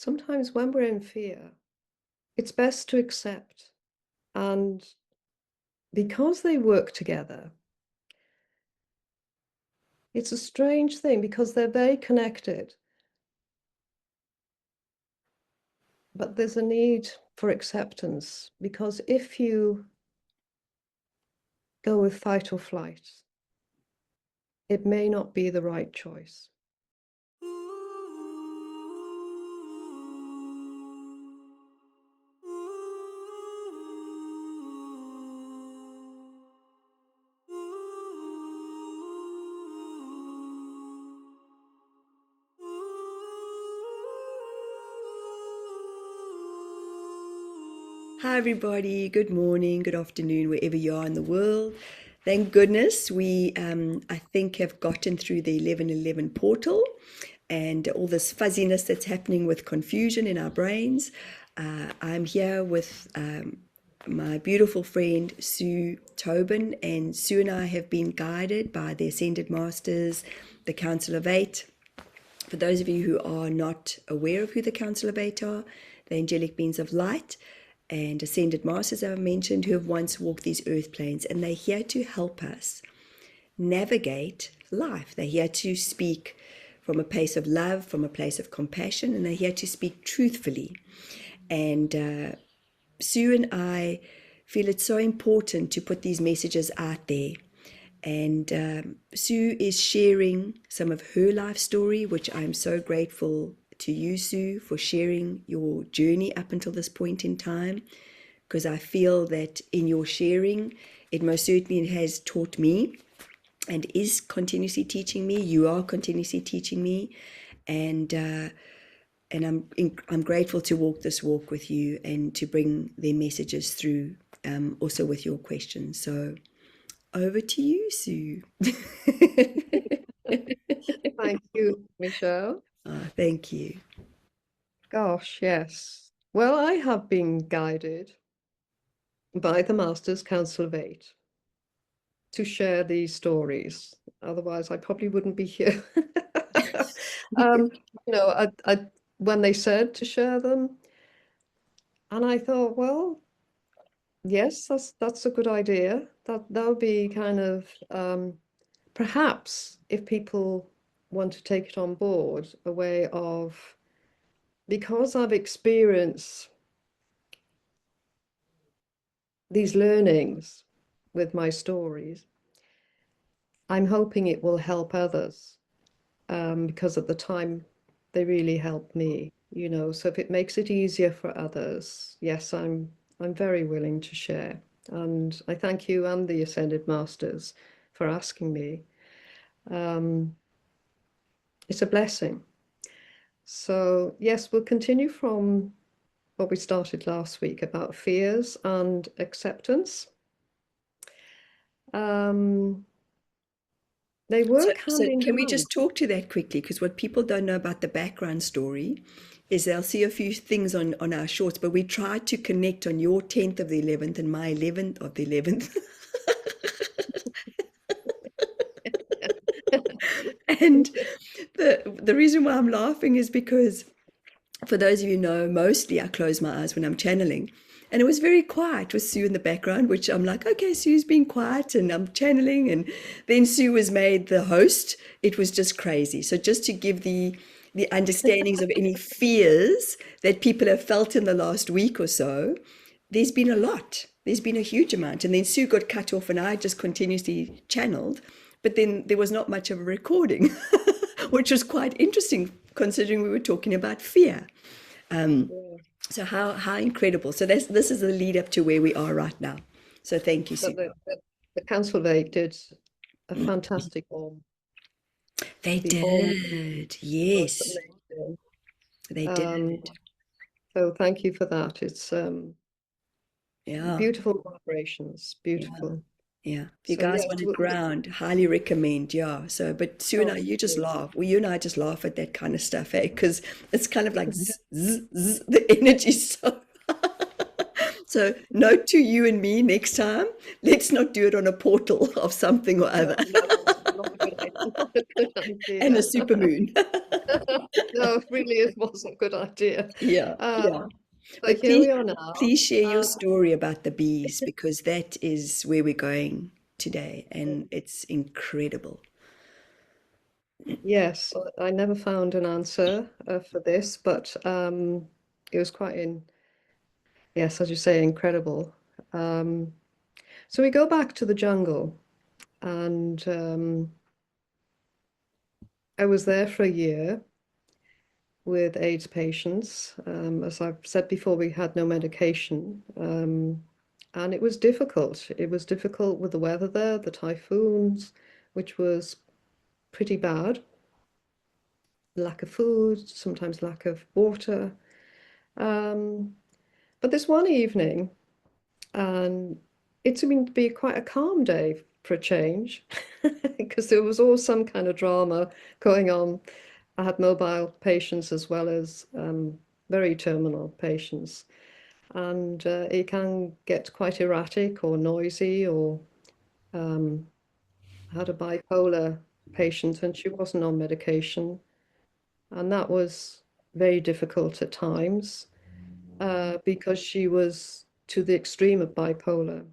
sometimes when we're in fear, it's best to accept. And because they work together, it's a strange thing because they're very connected. But there's a need for acceptance because if you go with fight or flight, it may not be the right choice. Hi everybody, good morning, good afternoon, wherever you are in the world. Thank goodness we, I think, have gotten through the 11:11 portal and all this fuzziness that's happening with confusion in our brains. I'm here with my beautiful friend Sue Tobin, and Sue and I have been guided by the Ascended Masters, the Council of Eight. For those of you who are not aware of who the Council of Eight are, the angelic beings of light and ascended masters, as I mentioned, who have once walked these earth planes, and they're here to help us navigate life. They're here to speak from a place of love, from a place of compassion, and they're here to speak truthfully. And Sue and I feel it's so important to put these messages out there. And Sue is sharing some of her life story, which I'm so grateful to you, Sue, for sharing your journey up until this point in time, because I feel that in your sharing, it most certainly has taught me and is continuously teaching me. You are continuously teaching me, and I'm grateful to walk this walk with you and to bring their messages through, also with your questions. So over to you, Sue. Thank you, Michelle. Thank you. Gosh, yes. Well, I have been guided by the Masters Council of Eight to share these stories. Otherwise, I probably wouldn't be here. um, when they said to share them, and I thought, well, yes, that's a good idea. That would be kind of perhaps if people want to take it on board, a way of, because I've experienced these learnings with my stories, I'm hoping it will help others, because at the time they really helped me, So if it makes it easier for others, yes, I'm very willing to share. And I thank you and the Ascended Masters for asking me. It's a blessing. So yes, we'll continue from what we started last week about fears and acceptance. They So, work so hand in can we hand. just talk to that quickly? Because what people don't know about the background story is they'll see a few things on our shorts, but we tried to connect on your 10th of the 11th and my 11th of the 11th. And the reason why I'm laughing is because, for those of you who know, mostly I close my eyes when I'm channeling. And it was very quiet with Sue in the background, which I'm like, okay, Sue's being quiet and I'm channeling. And then Sue was made the host. It was just crazy. So just to give the understandings of any fears that people have felt in the last week or so, there's been a lot. There's been a huge amount. And then Sue got cut off and I just continuously channeled. But then there was not much of a recording, which was quite interesting considering we were talking about fear. Yeah. So how incredible. So this is the lead up to where we are right now. So thank you, Sue. But the Council of Eight did a fantastic job. They The all did. was Yes, amazing. they Um, did. so thank you for that. It's Yeah, beautiful vibrations, yeah, beautiful. yeah. If you So guys yes, want to ground, highly recommend. Yeah. So, but Sue and I, oh, you just good. laugh. Well, you and I just laugh at that kind of stuff, eh? Because it's kind of like zzz, zzz, zzz, the energy. So, so note to you and me next time. Let's not do it on a portal of something or No, other. no, not a good idea. Not a good And a idea. super moon. No, it really it wasn't a good idea. Yeah, Uh, yeah. but But here we are now. please share your Uh, story about the bees because that is where we're going today, and it's incredible. yes, I never found an answer for this, but it was quite yes, as you say, incredible. Um, so we go back to the jungle, and I was there for a year with AIDS patients. As I've said before, we had no medication. And it was difficult. It was difficult with the weather there, the typhoons, which was pretty bad. Lack of food, sometimes lack of water. Um, but this one evening, and it seemed to be quite a calm day for a change, because there was always some kind of drama going on. I had mobile patients as well as very terminal patients. And it can get quite erratic or noisy, or um, I had a bipolar patient and she wasn't on medication, and that was very difficult at times because she was to the extreme of bipolar.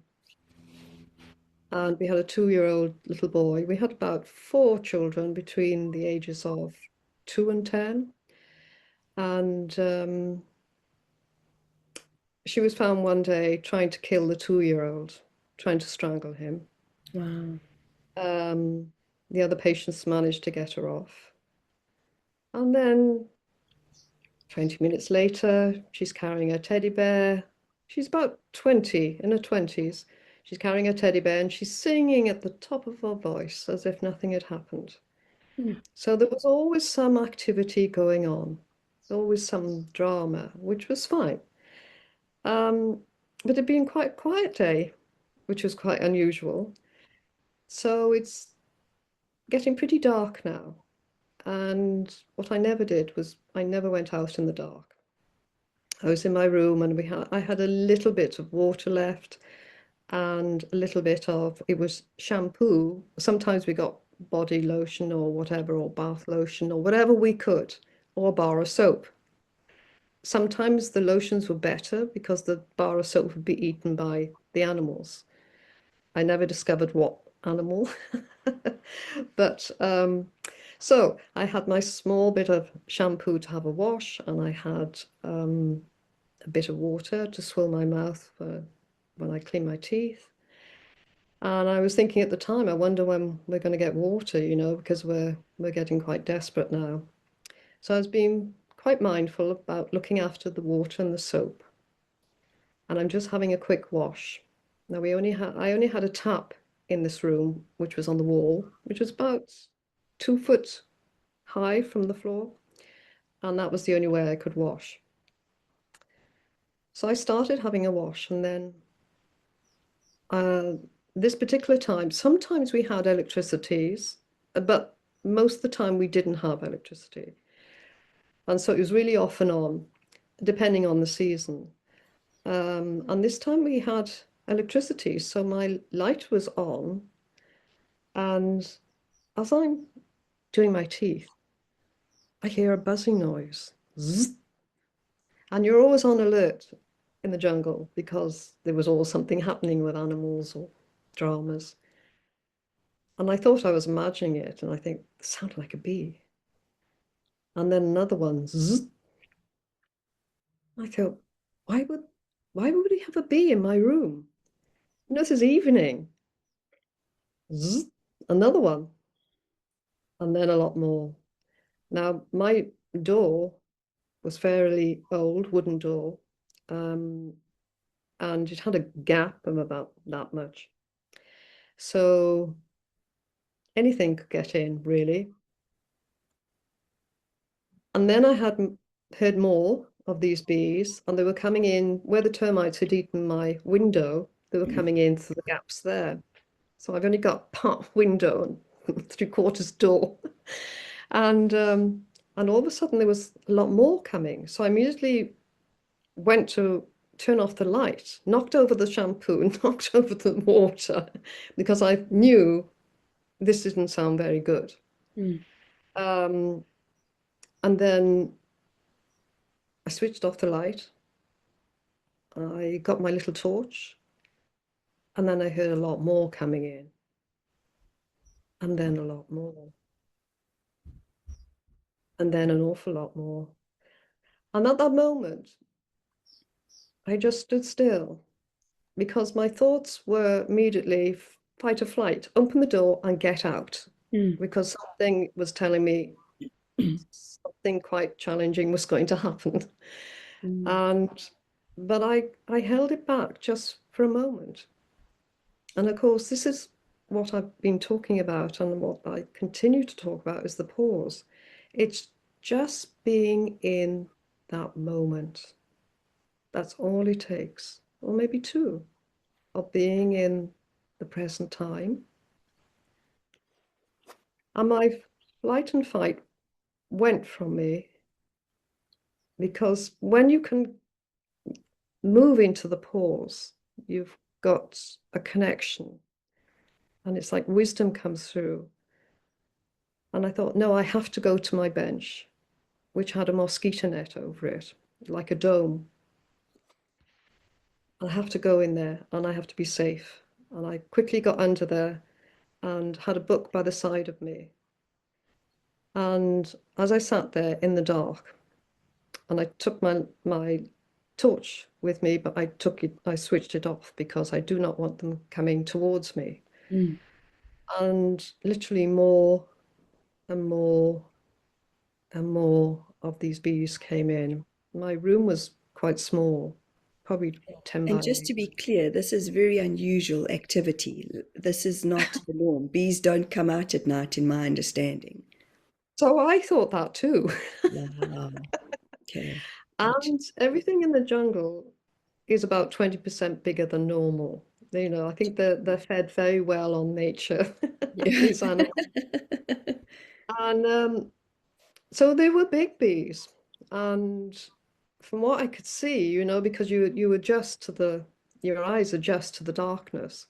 And we had a 2-year-old little boy. We had about 4 children between the ages of 2 and 10. And she was found one day trying to kill the 2-year-old, trying to strangle him. Wow. Um, the other patients managed to get her off. And then 20 minutes later, she's carrying a teddy bear. She's about 20, in her 20s. She's carrying a teddy bear and she's singing at the top of her voice as if nothing had happened. Mm. So there was always some activity going on, always some drama, which was fine. Um, but it'd been quite a quiet day, which was quite unusual. So it's getting pretty dark now. And what I never did was I never went out in the dark. I was in my room and I had a little bit of water left and a little bit of it was shampoo. Sometimes we got body lotion or whatever, or bath lotion or whatever we could, or a bar of soap. Sometimes the lotions were better because the bar of soap would be eaten by the animals. I never discovered what animal. But so I had my small bit of shampoo to have a wash, and I had a bit of water to swill my mouth for when I clean my teeth. And I was thinking at the time, I wonder when we're going to get water, because we're getting quite desperate now. So I was being quite mindful about looking after the water and the soap. And I'm just having a quick wash. Now I only had a tap in this room, which was on the wall, which was about 2 foot high from the floor, and that was the only way I could wash. So I started having a wash, and then uh, this particular time, sometimes we had electricities, but most of the time we didn't have electricity. And so it was really off and on, depending on the season. And this time we had electricity, so my light was on, and as I'm doing my teeth, I hear a buzzing noise. Zzz. And you're always on alert in the jungle because there was always something happening with animals or dramas. And I thought I was imagining it, and I think it sounded like a bee. And then another one. Zzz. I thought, why would why would he have a bee in my room? This is evening. Zzz. Another one, and then a lot more. Now my door was fairly old, wooden door, um, and it had a gap of about that much. So anything could get in, really. And then I had heard more of these bees, and they were coming in where the termites had eaten my window. They were coming in through the gaps there. So I've only got part window and 3/4 door, and all of a sudden there was a lot more coming. So I immediately went to turn off the light, knocked over the shampoo, knocked over the water, because I knew this didn't sound very good. Mm. Um, and then I switched off the light. I got my little torch, and then I heard a lot more coming in, and then a lot more, and then an awful lot more. And at that moment, I just stood still because my thoughts were immediately fight or flight, open the door and get out, Mm. because something was telling me something quite challenging was going to happen. Mm. And but I held it back just for a moment. And of course, this is what I've been talking about and what I continue to talk about is the pause. It's just being in that moment. That's all it takes, or maybe two, of being in the present time. And my flight and fight went from me because when you can move into the pause, you've got a connection, and it's like wisdom comes through. And I thought, no, I have to go to my bench, which had a mosquito net over it, like a dome. I have to go in there and I have to be safe. And I quickly got under there and had a book by the side of me. And as I sat there in the dark, and I took my torch with me, but I switched it off because I do not want them coming towards me. Mm. And literally more and more and more of these bees came in. My room was quite small, probably 10 And by just to 8. be clear, this is very unusual activity. This is not the norm. Bees don't come out at night, in my understanding. So I thought that too. Wow. Okay. Gotcha. And everything in the jungle is about 20% bigger than normal. I think they're fed very well on nature, Yeah. these animals. And so they were big bees. And from what I could see, because you adjust to your eyes adjust to the darkness.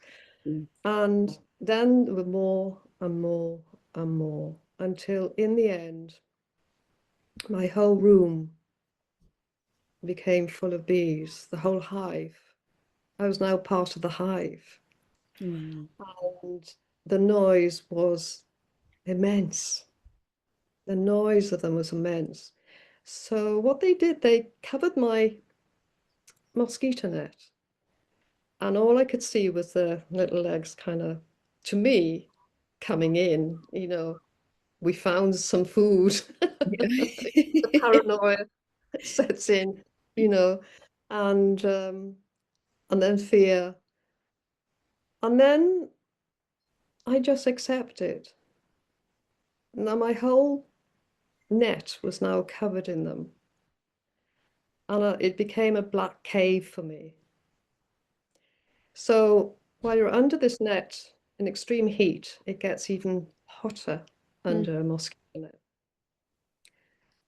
Mm. And then there were more and more and more until in the end, my whole room became full of bees, the whole hive. I was now part of the hive. Wow. And the noise was immense. The noise of them was immense. So what they did, they covered my mosquito net, and all I could see was the little legs kind of, to me, coming in. We found some food. The Yeah. paranoia sets in, you know, and then fear, and then I just accepted. Now my whole net was now covered in them, and it became a black cave for me. So while you're under this net in extreme heat, it gets even hotter Mm. under a mosquito net.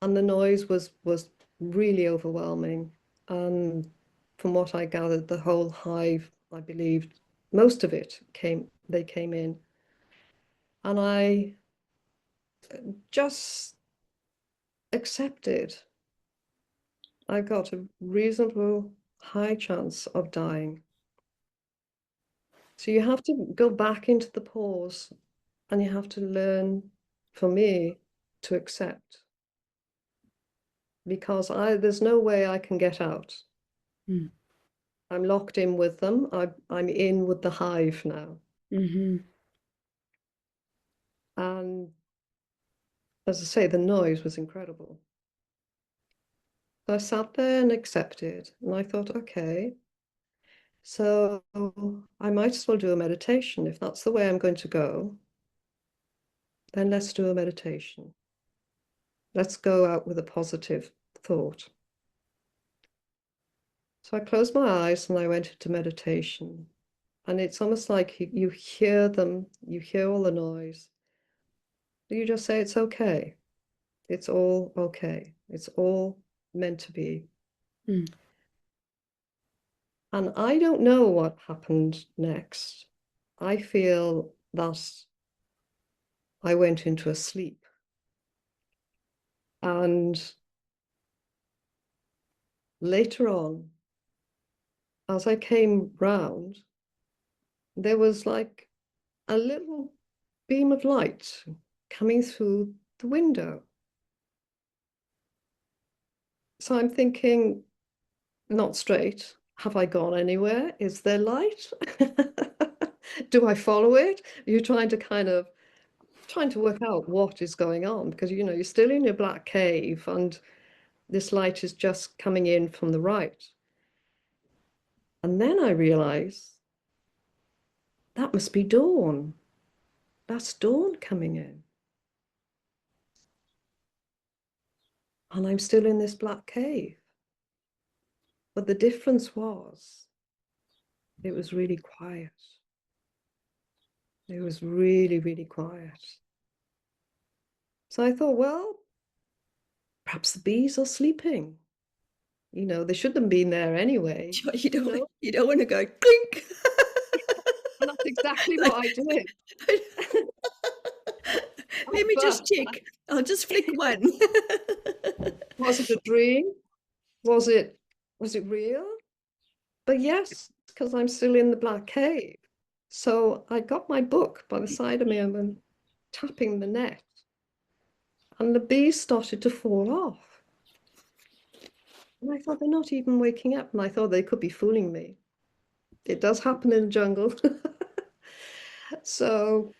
And the noise was really overwhelming. And from what I gathered, the whole hive, I believed, most of it they came in. And I just accepted I got a reasonable high chance of dying. So you have to go back into the pause and you have to learn, for me, to accept because there's no way I can get out. Mm. I'm locked in with them. I'm in with the hive now. Mm-hmm. And as I say, the noise was incredible. So I sat there and accepted. And I thought, okay, so I might as well do a meditation. If that's the way I'm going to go, then let's do a meditation. Let's go out with a positive thought. So I closed my eyes and I went into meditation. And it's almost like you hear them, you hear all the noise. You just say, it's okay. It's all okay. It's all meant to be. Mm. And I don't know what happened next. I feel that I went into a sleep. And later on, as I came round, there was like a little beam of light coming through the window. So I'm thinking, not straight. Have I gone anywhere? Is there light? Do I follow it? You're trying to trying to work out what is going on because you're still in your black cave and this light is just coming in from the right. And then I realize that must be dawn. That's dawn coming in. And I'm still in this black cave. But the difference was it was really quiet. It was really, really quiet. So I thought, well, perhaps the bees are sleeping. They shouldn't have been there anyway, You you don't, know. you don't want to go clink. And that's exactly what Like, I did. let me just But check. I'll just flick one. was it a dream? Was it was it real? But yes, because I'm still in the black cave. So I got my book by the side of me and I'm tapping the net, and the bees started to fall off. And I thought they're not even waking up, and I thought they could be fooling me. It does happen in the jungle. So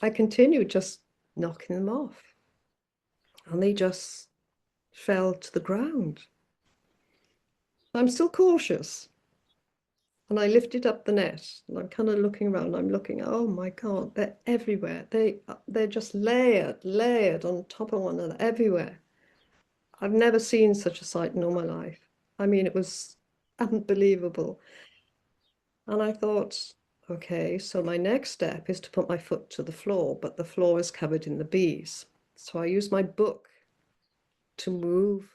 I continued just knocking them off, and they just fell to the ground. I'm still cautious. And I lifted up the net and I'm kind of looking around. I'm looking, oh my God, they're everywhere. They're just layered on top of one another everywhere. I've never seen such a sight in all my life. I mean, it was unbelievable. And I thought, okay, so my next step is to put my foot to the floor, but the floor is covered in the bees. So I used my book to move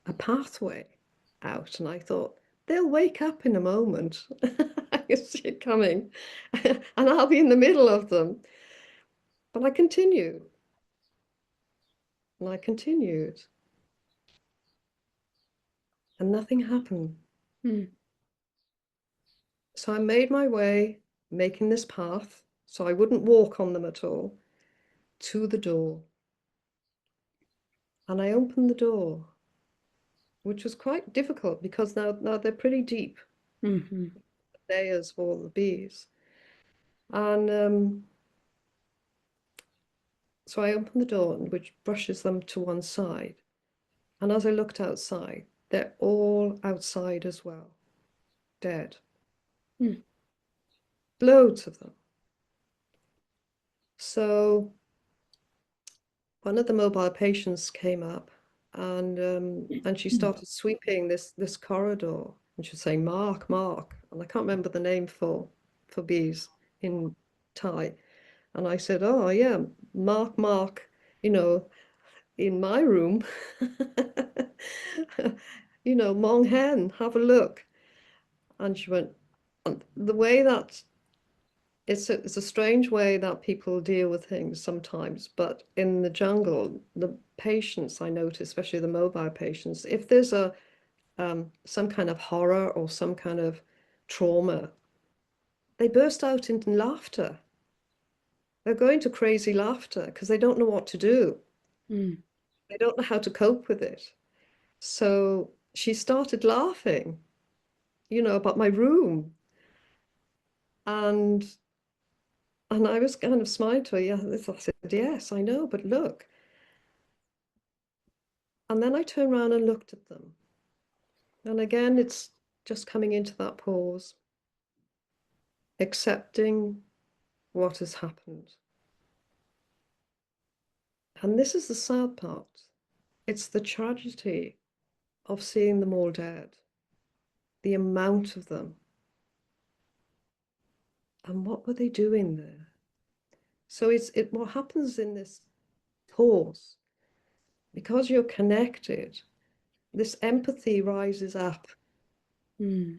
a pathway out, and I thought, they'll wake up in a moment. I can see it coming, and I'll be in the middle of them. But I continued, and I continued, and nothing happened. Hmm. So I made my way, making this path, so I wouldn't walk on them at all, to the door. And I opened the door, which was quite difficult because now they're pretty deep Mm-hmm. layers for all the bees. And so I opened the door, which brushes them to one side. And as I looked outside, they're all outside as well, dead. Hmm. Loads of them. So one of the mobile patients came up and she started sweeping this corridor and she was saying, Mark, Mark. And I can't remember the name for bees in Thai. And I said, oh yeah, Mark, Mark, you know, in my room. Mong Hen, have a look. And she went, and the way that it's a strange way that people deal with things sometimes, but in the jungle, the patients I notice, especially the mobile patients, if there's a some kind of horror or some kind of trauma, they burst out into laughter. They're going to crazy laughter because they don't know what to do. Hmm. They don't know how to cope with it. So she started laughing, about my room. And I was kind of smiling to her. Yeah, I said, yes, I know, but look. And then I turned around and looked at them. And again, it's just coming into that pause, accepting what has happened. And this is the sad part. It's the tragedy of seeing them all dead, the amount of them. And what were they doing there? So what happens in this pause, because you're connected, this empathy rises up. Hmm.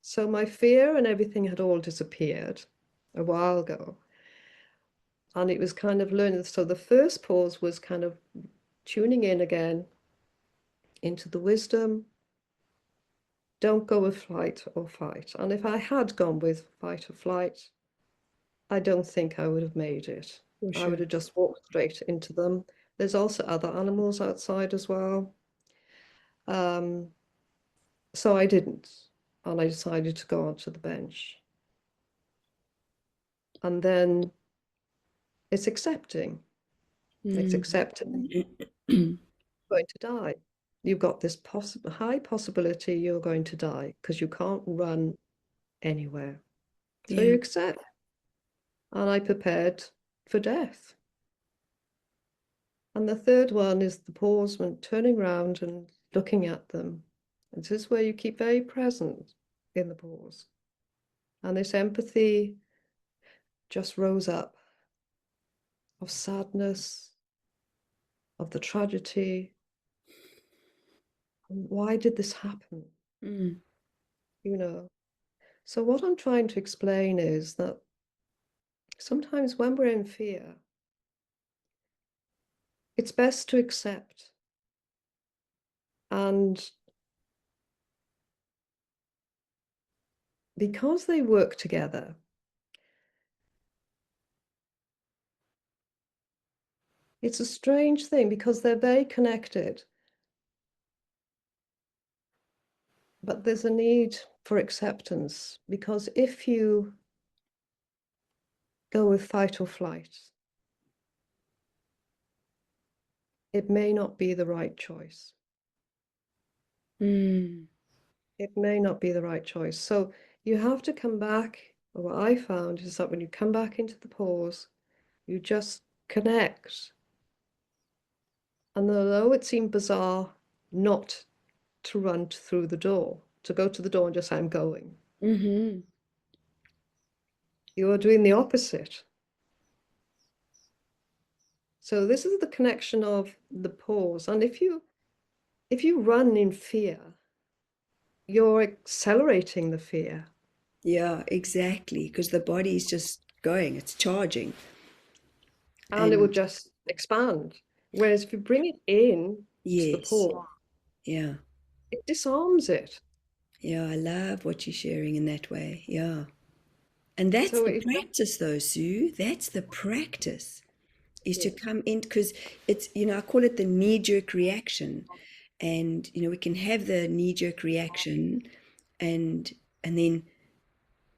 So my fear and everything had all disappeared a while ago. And it was kind of learning. So the first pause was kind of tuning in again into the wisdom. Don't go with flight or fight. And if I had gone with fight or flight, I don't think I would have made it. For I would sure. have just walked straight into them. There's also other animals outside as well. Um, so I didn't. And I decided to go onto the bench. And then it's accepting. It's Mm. accepting you're going to die. You've got this possible high possibility you're going to die because you can't run anywhere. So you Yeah. accept. And I prepared for death. And the third one is the pause when turning around and looking at them. And this is where you keep very present in the pause. And this empathy just rose up of sadness, of the tragedy. Why did this happen? Mm. You know. So what I'm trying to explain is that sometimes when we're in fear, it's best to accept. And because they work together, it's a strange thing because they're very connected, but there's a need for acceptance because if you go with fight or flight, it may not be the right choice. Mm. It may not be the right choice. So you have to come back. What I found is that when you come back into the pause, you just connect. And although it seemed bizarre not to run through the door, to go to the door and just say, I'm going, Mm-hmm. you are doing the opposite. So this is the connection of the pause. And if you run in fear, you're accelerating the fear Yeah, exactly. Because the body is just going, it's charging. and it will And just expand. Whereas if you bring it in to the yes, pause, yeah. it disarms it. Yeah, I love what you're sharing in that way. Yeah. And that's So the it just, practice, though, Sue. That's the practice, is to yes, come in because it's, I call it the knee-jerk reaction. And, we can have the knee-jerk reaction and then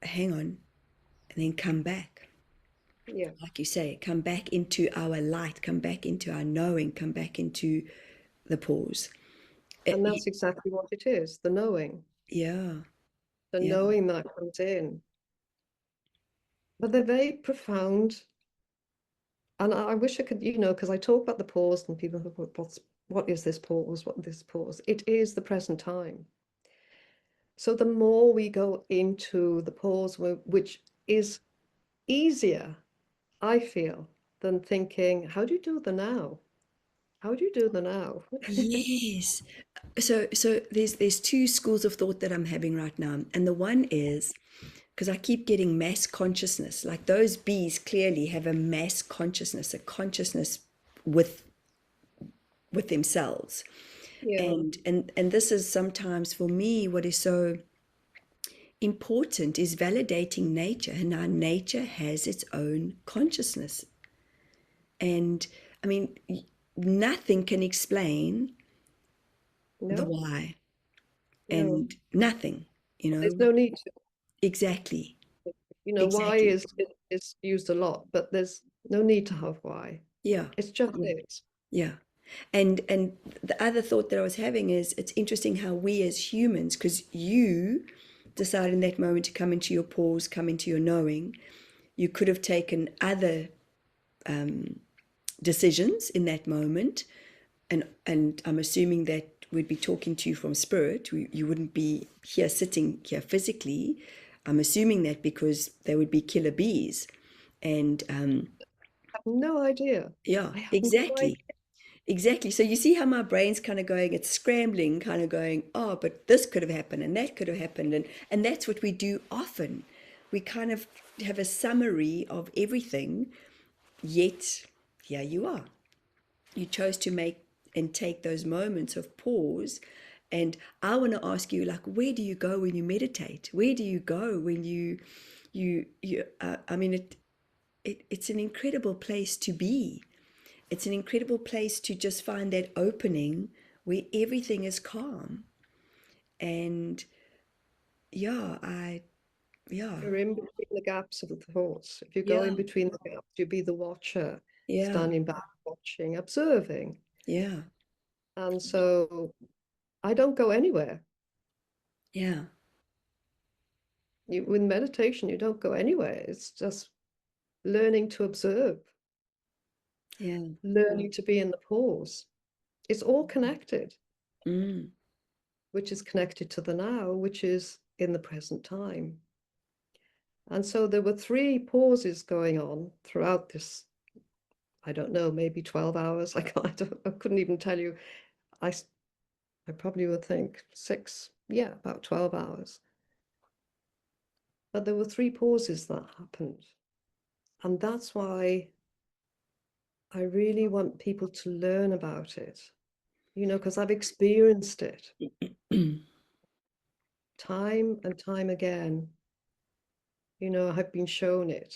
hang on and then come back. yeah. Like you say, come back into our light, come back into our knowing, come back into the pause. And that's exactly what it is, the knowing, Yeah, the yeah. knowing that comes in. But they're very profound. And I wish I could, because I talk about the pause and people go, what is this pause? What is this pause? It is the present time. So the more we go into the pause, which is easier, I feel, than thinking, how do you do the now? How do you do the now? Yes. So there's two schools of thought that I'm having right now. And the one is because I keep getting mass consciousness. Like those bees clearly have a mass consciousness, a consciousness with with themselves. Yeah, And this is sometimes for me what is so important is validating nature. And our nature has its own consciousness. And I mean, nothing can explain the no, why, no. and nothing, you There's know, no need to. exactly, Why exactly. is used a lot, but there's no need to have why. Yeah, It's just yeah, is. yeah. And the other thought that I was having is it's interesting how we as humans, because you decide in that moment to come into your pause, come into your knowing, you could have taken other decisions in that moment, and I'm assuming that we'd be talking to you from spirit. You wouldn't be here sitting here physically. I'm assuming that because they would be killer bees, and I have no idea. yeah, I have no idea. exactly. Exactly. So you see how my brain's kind of going, it's scrambling, kind of going, oh, but this could have happened and that could have happened. And that's what we do often. We kind of have a summary of everything yet here you are. You chose to make and take those moments of pause. And I want to ask you, like, where do you go when you meditate? Where do you go when I mean, it's an incredible place to be. It's an incredible place to just find that opening where everything is calm. And yeah, yeah, You're in between the gaps of the thoughts. If you go yeah, in between the gaps, you be the watcher, yeah, standing back, watching, observing. yeah, And so I don't go anywhere. yeah, With meditation, you don't go anywhere. It's just learning to observe, yeah. learning to be in the pause. It's all connected, Mm, which is connected to the now, which is in the present time. And so there were three pauses going on throughout this, I don't know, maybe 12 hours. I couldn't even tell you. I, I probably would think six, yeah, about 12 hours. But there were three pauses that happened. And that's why I really want people to learn about it, because I've experienced it time and time again. I've been shown it.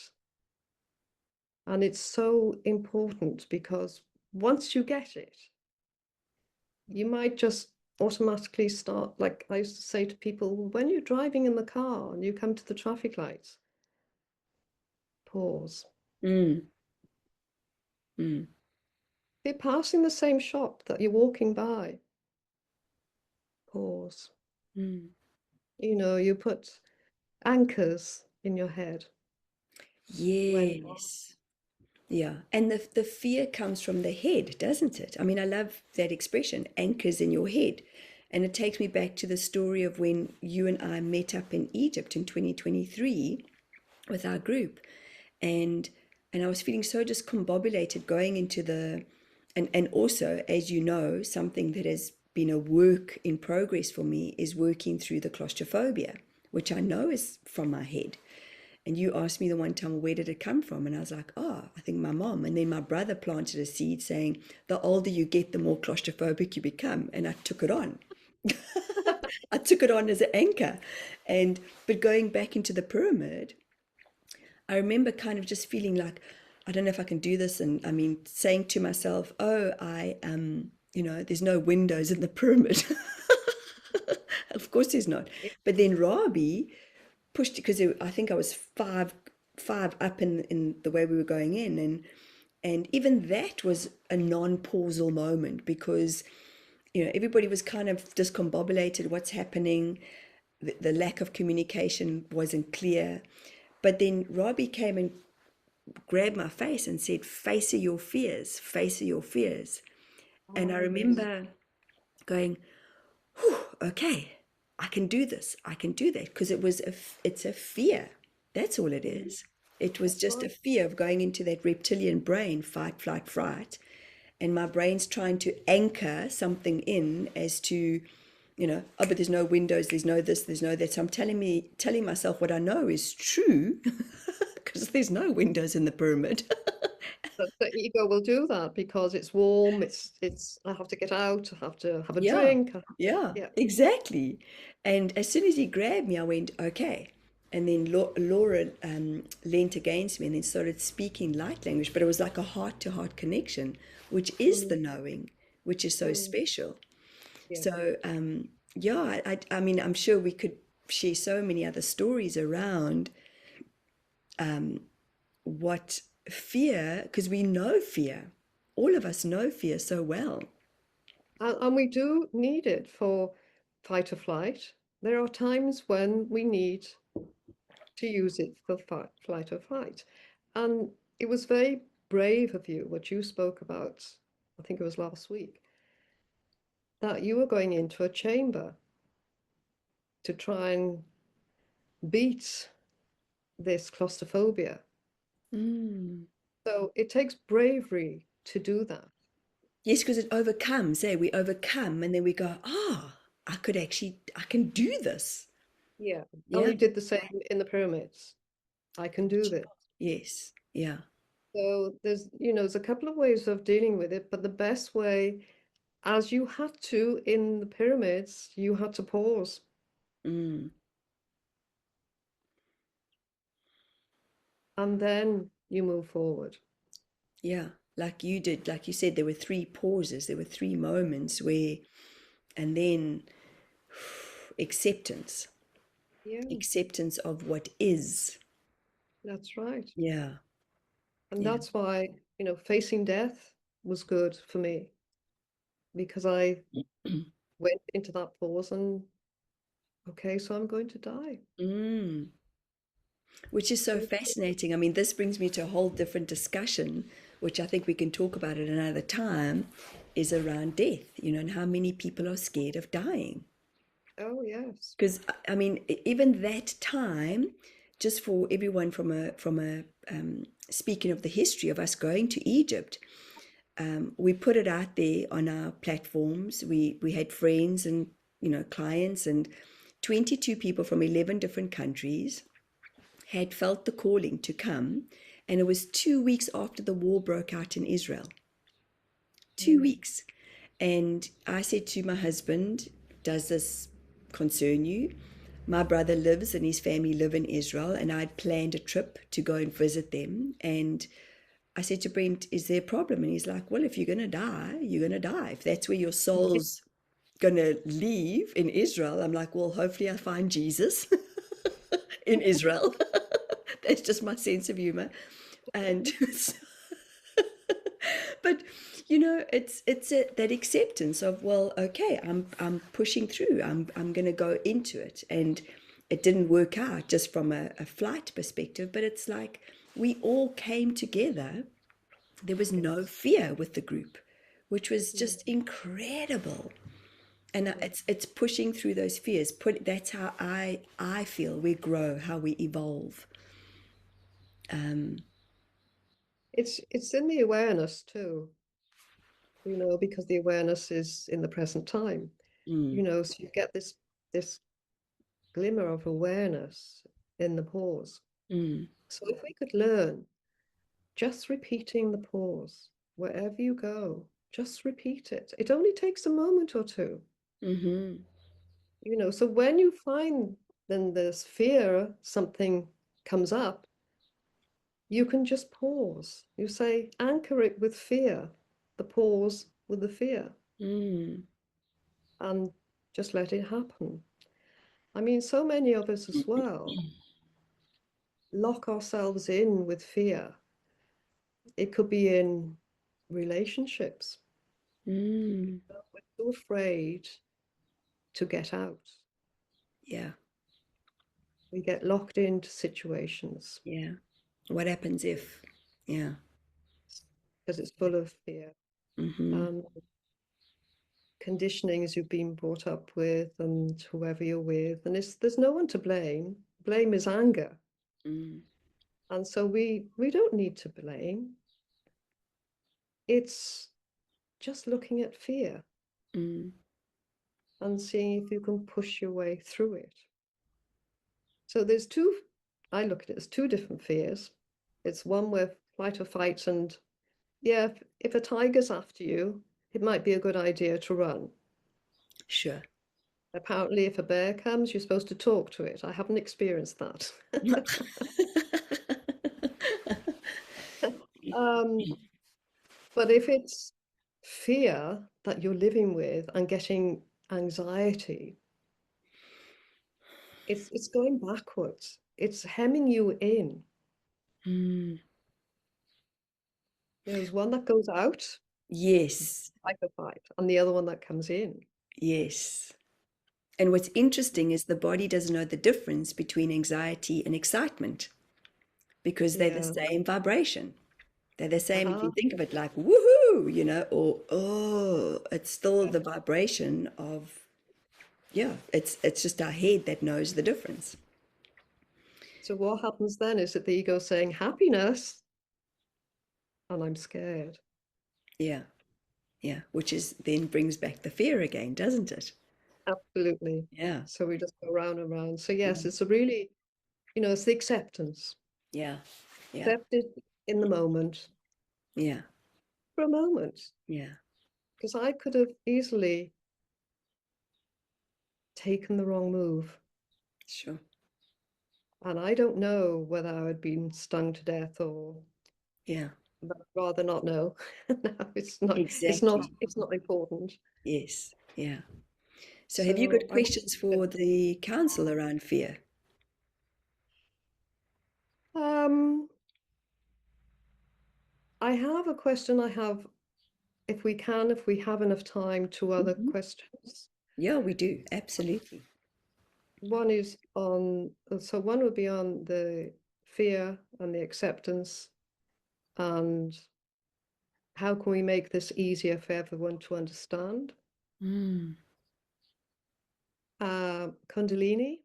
And it's so important because once you get it, you might just automatically start. Like I used to say to people, when you're driving in the car and you come to the traffic lights, pause. mm, mm, If you're passing the same shop that you're walking by, pause. mm. You put anchors in your head when Yes. Yeah. And the fear comes from the head, doesn't it? I mean, I love that expression, anchors in your head. And it takes me back to the story of when you and I met up in Egypt in 2023 with our group. And I was feeling so discombobulated going into and also, as you know, something that has been a work in progress for me is working through the claustrophobia, which I know is from my head. And you asked me the one time, where did it come from? And I was like, oh, I think my mom. And then my brother planted a seed saying, the older you get, the more claustrophobic you become. And I took it on. I took it on as an anchor. But going back into the pyramid, I remember kind of just feeling like, I don't know if I can do this. And I mean, saying to myself, oh, there's no windows in the pyramid. Of course there's not. But then Robbie pushed because I think I was five up in the way we were going in, and even that was a non-pausal moment because everybody was kind of discombobulated. What's happening? The lack of communication wasn't clear. But then Robbie came and grabbed my face and said, "Face your fears, face your fears." And I oh yes, remember going, okay, I can do this. I can do that because it's a fear. That's all it is. It was that's just right. a fear of going into that reptilian brain, fight, flight, fright. And my brain's trying to anchor something in as to, oh, but there's no windows, there's no this, there's no that. So I'm telling myself what I know is true because there's no windows in the pyramid. But the ego will do that because it's warm. It's. I have to get out. I have to have a Yeah, drink. yeah, Yeah. exactly. And as soon as he grabbed me, I went, okay. And then Laura leant against me and then started speaking light language, but it was like a heart to heart connection, which is the Mm, knowing, which is so mm, special. yeah. So, yeah, I mean, I'm sure we could share so many other stories around what fear, because we know fear. All of us know fear so well. And we do need it for fight or flight. There are times when we need to use it for flight or fight. And it was very brave of you, what you spoke about, I think it was last week, that you were going into a chamber to try and beat this claustrophobia. Mm. So it takes bravery to do that. Yes, because it overcomes, eh? We overcome and then we go, ah, I can do this. Yeah. And Yeah, we did the same in the pyramids. I can do this. yes, yeah. So there's a couple of ways of dealing with it, but the best way, as you had to in the pyramids, you had to pause Mm, and then you move forward. yeah, like you did, like you said, there were three pauses, there were three moments where, and then acceptance, Yeah, acceptance of what is. that's right. Yeah, And yeah. that's why, facing death was good for me because I went into that pause and, okay, so I'm going to die. Mm. Which is so fascinating. I mean, this brings me to a whole different discussion, which I think we can talk about at another time, is around death, and how many people are scared of dying. Oh, yes. Because I mean, even that time, just for everyone from a speaking of the history of us going to Egypt, we put it out there on our platforms. We had friends and clients, and 22 people from 11 different countries had felt the calling to come, and it was 2 weeks after the war broke out in Israel. Two Mm. weeks. And I said to my husband, does this concern you? My brother lives and his family live in Israel, and I'd planned a trip to go and visit them. And I said to Brent, is there a problem? And he's like, well, if you're going to die, you're going to die. If that's where your soul's going to leave in Israel, I'm like, well, hopefully I find Jesus in Israel. That's just my sense of humor. And but that acceptance of, well, okay, I'm pushing through. I'm going to go into it, and it didn't work out just from a flight perspective. But it's like we all came together. There was no Yes. fear with the group, which was Mm. just incredible. And Mm. it's pushing through those fears. That's how I feel we grow, how we evolve. Um, It's in the awareness too, because the awareness is in the present time, mm, so you get this glimmer of awareness in the pause. mm, So if we could learn just repeating the pause wherever you go, just repeat it. It only takes a moment or two, mm-hmm, so when you find then there's fear, something comes up, you can just pause. You say, anchor it with fear, the pause with the fear, mm, and just let it happen. I mean, so many of us as well lock ourselves in with fear. It could be in relationships. mm. We're so afraid to get out. Yeah, We get locked into situations yeah. What happens if? Yeah. because it's full of fear Mm-hmm. and conditionings you've been brought up with and whoever you're with. And there's no one to blame. Blame is anger. Mm, And so we don't need to blame. It's just looking at fear mm, and seeing if you can push your way through it. So there's two, I look at it as two different fears. It's one with flight or fight, and yeah, if a tiger's after you, it might be a good idea to run. sure. Apparently, if a bear comes, you're supposed to talk to it. I haven't experienced that. Um, but if it's fear that you're living with and getting anxiety, it's going backwards. It's hemming you in. Mm, There's one that goes out, yes, like a fight, and the other one that comes in. yes. And what's interesting is the body doesn't know the difference between anxiety and excitement because they're the Yeah. same vibration. They're the same, if you Uh-huh. think of it like woohoo, or oh, it's still the vibration of, yeah, it's just our head that knows the difference. So what happens then is that the ego saying happiness, and I'm scared. Yeah, yeah, which is then brings back the fear again, doesn't it? Absolutely. Yeah, So we just go round and round. So yeah, yes, it's a really, it's the acceptance. yeah, yeah. Accept it. in the moment Yeah. for a moment, Yeah. because I could have easily taken the wrong move. Sure. And I don't know whether I had been stung to death or Yeah. but I'd rather not know. No, Exactly. it's not important. Yes. Yeah. So have you So got I questions for the council around fear? um I have a question. I have, if we have enough time, two other Hmm. questions. Yeah, we do. Absolutely. One is on, so one would be on the fear and the acceptance, and how can we make this easier for everyone to understand? Mm. Kundalini,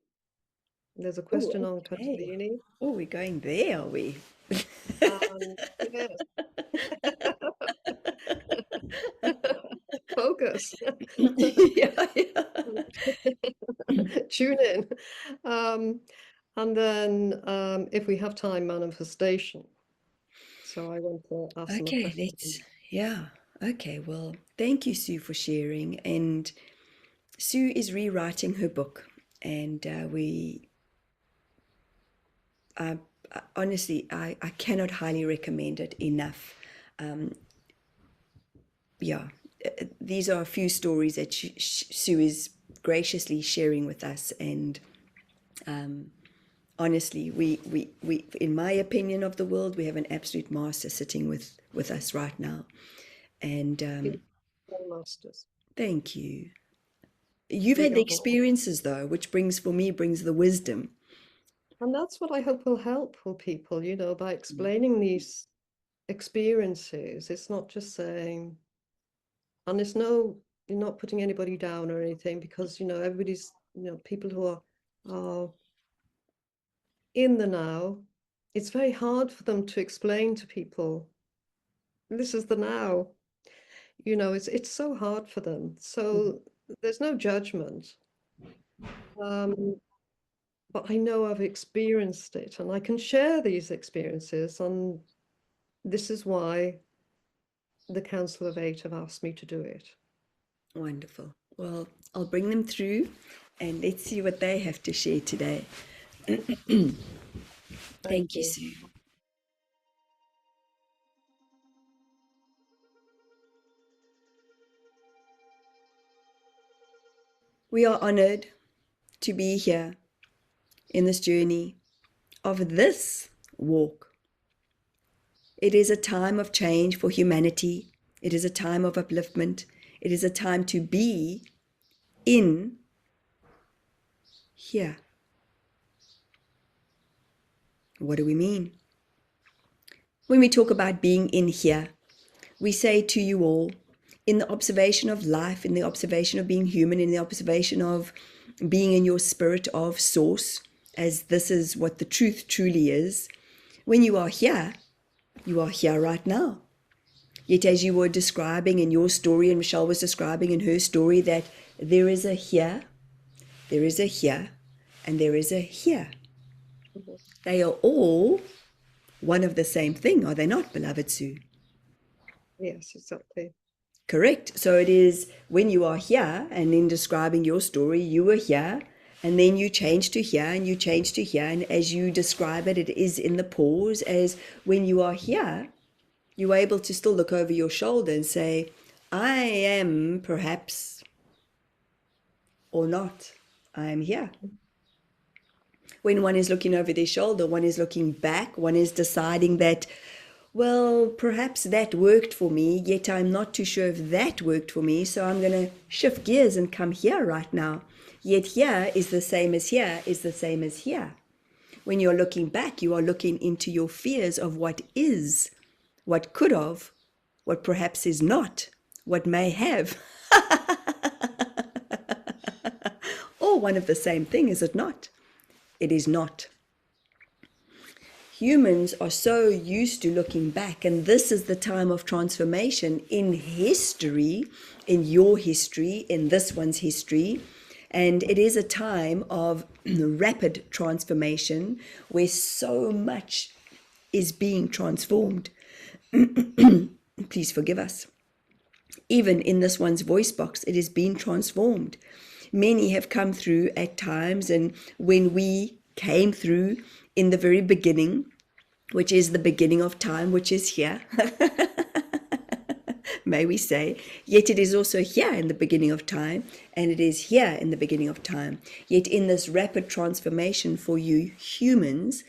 there's a Oh, question on okay. Kundalini. Oh, we're going there, are we? Yes, focus, Yeah, yeah. tune in. Um, and then if we have time, manifestation. So I want to ask them a Okay, question. yeah. Okay, well, thank you, Sue, for sharing. And Sue is rewriting her book, and I, honestly, I cannot highly recommend it enough. Um, yeah, these are a few stories that Sue is graciously sharing with us, and honestly, we, in my opinion of the world, we have an absolute master sitting with us right now. And You masters. thank you. You've We had the are all. experiences though, which brings for me brings the wisdom. And that's what I hope will help people, by explaining these experiences. It's not just saying, and you're not putting anybody down or anything, because, everybody's, people who are in the now, it's very hard for them to explain to people, this is the now. It's so hard for them. Mhm. So there's no judgment. Um, but I know I've experienced it and I can share these experiences. And this is why the Council of Eight have asked me to do it. Wonderful. Well, I'll bring them through and let's see what they have to share today. Thank Thank you, you. Sue. We are honored to be here in this journey of this walk. It is a time of change for humanity. It is a time of upliftment. It is a time to be in here. What do we mean? When we talk about being in here, we say to you all, in the observation of life, in the observation of being human, in the observation of being in your spirit of source, as this is what the truth truly is, when you are here right now. Yet as you were describing in your story, and Michelle was describing in her story, that there is a here, there is a here, and there is a here. Mhm. They are all one of the same thing, are they not, beloved Sue? Yes, exactly. Correct. So it is when you are here, and in describing your story, you were here, and then you change to here, and you change to here. And as you describe it, it is in the pause, as when you are here, you are able to still look over your shoulder and say, I am perhaps, or not, I am here. When one is looking over their shoulder, one is looking back, one is deciding that, well, perhaps that worked for me, yet I'm not too sure if that worked for me, so I'm going to shift gears and come here right now. Yet here is the same as here, is the same as here. When you're looking back, you are looking into your fears of what is, what could have, what perhaps is not, what may have. All one of the same thing, is it not? It is not. Humans are so used to looking back, and this is the time of transformation in history, in your history, in this one's history. And it is a time of rapid transformation where so much is being transformed. Please forgive us. Even in this one's voice box, it is being transformed. Many have come through at times, and when we came through in the very beginning, which is the beginning of time, which is here, may we say, yet it is also here in the beginning of time, and it is here in the beginning of time. Yet in this rapid transformation for you humans,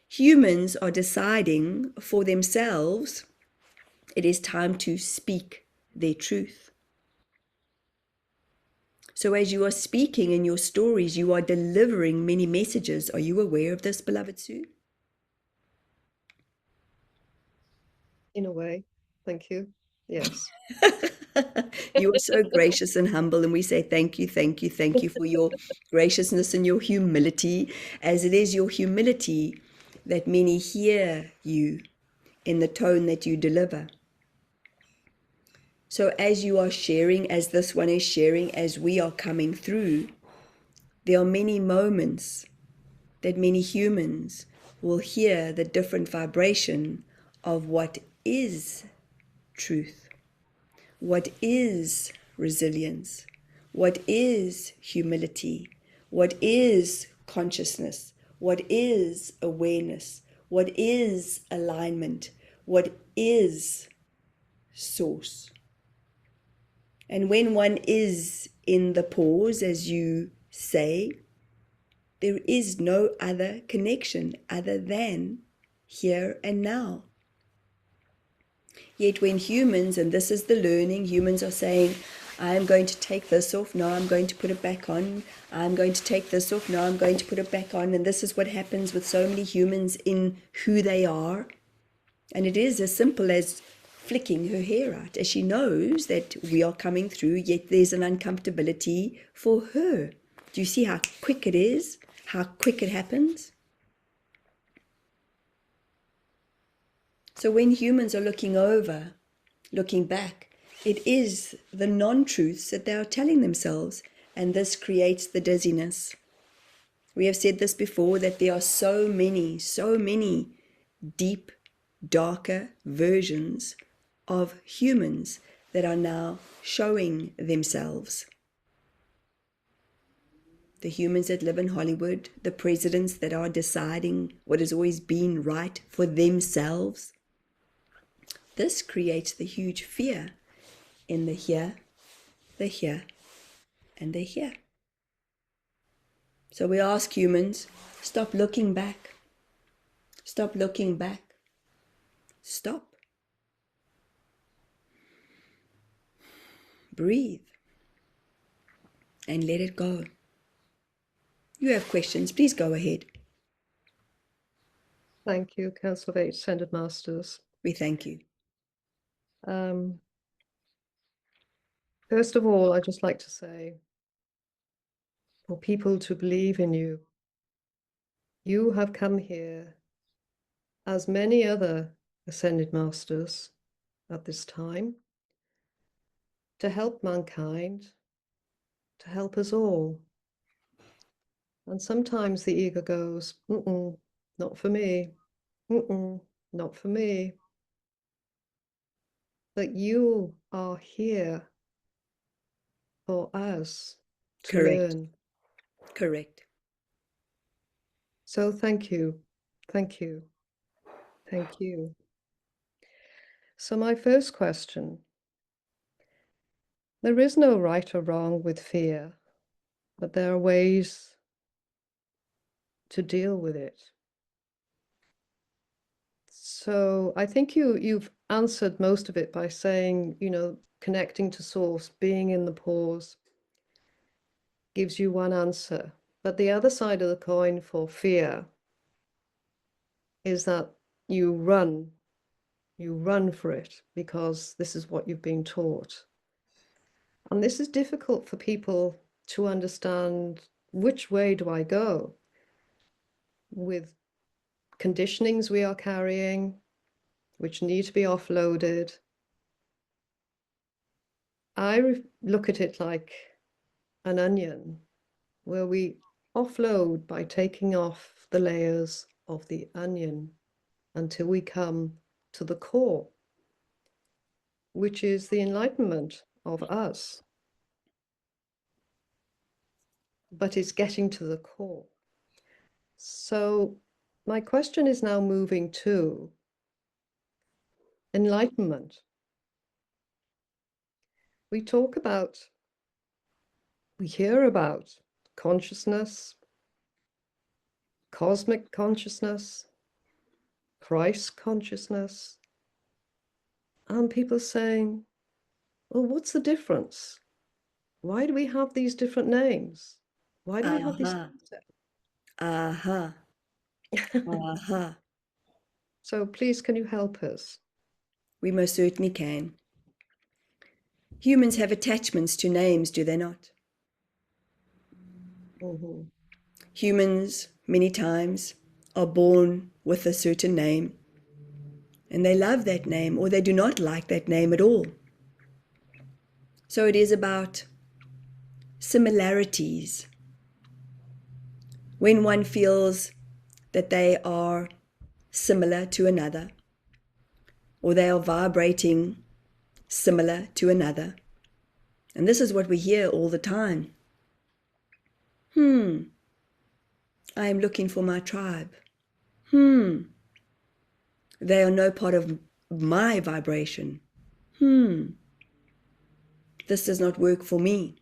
humans are deciding for themselves it is time to speak their truth. So as you are speaking in your stories, you are delivering many messages. Are you aware of this, beloved Sue? In a way, thank you. Yes. You are so gracious and humble, and we say thank you, thank you, thank you for your graciousness and your humility, as it is your humility that many hear you in the tone that you deliver. So as you are sharing, as this one is sharing, as we are coming through, there are many moments that many humans will hear the different vibration of what is truth, what is resilience, what is humility, what is consciousness, what is awareness, what is alignment, what is source. And when one is in the pause, as you say, there is no other connection other than here and now. Yet when humans, and this is the learning, humans are saying, I am going to take this off, now I'm going to put it back on. I'm going to take this off, now I'm going to put it back on. And this is what happens with so many humans in who they are. And it is as simple as flicking her hair out, as she knows that we are coming through, yet there's an uncomfortability for her. Do you see how quick it is? How quick it happens? So when humans are looking over, looking back, it is the non-truths that they are telling themselves, and this creates the dizziness. We have said this before, that there are so many deep, darker versions of humans that are now showing themselves. The humans that live in Hollywood, the presidents that are deciding what has always been right for themselves. This creates the huge fear in the here, and the here. So we ask humans, stop looking back. Stop looking back. Stop. Breathe. And let it go. You have questions, please go ahead. Thank you, Council of Eight Ascended Masters. We thank you. First of all, I'd just like to say, for people to believe in you, you have come here, as many other Ascended Masters at this time, to help mankind, to help us all. And sometimes the ego goes, not for me, not for me. But you are here for us to Correct. learn. Correct. So thank you, thank you, thank you. So my first question, there is no right or wrong with fear, but there are ways to deal with it. So I think you've answered most of it by saying, connecting to source, being in the pause gives you one answer. But the other side of the coin for fear is that you run for it because this is what you've been taught. And this is difficult for people to understand, which way do I go with conditionings we are carrying, which need to be offloaded. I look at it like an onion, where we offload by taking off the layers of the onion. until we come to the core, which is the enlightenment of us. But it's getting to the core. So my question is now moving to enlightenment. We hear about consciousness, cosmic consciousness, Christ consciousness, and people saying, well, what's the difference? Why do we have these different names? Why do we have these Aha, aha, aha. So please, can you help us? We most certainly can. Humans have attachments to names, do they not? Mhm. Humans, many times, are born with a certain name, and they love that name, or they do not like that name at all. So it is about similarities. When one feels that they are similar to another, or they are vibrating similar to another, and this is what we hear all the time. I am looking for my tribe. They are no part of my vibration. This does not work for me.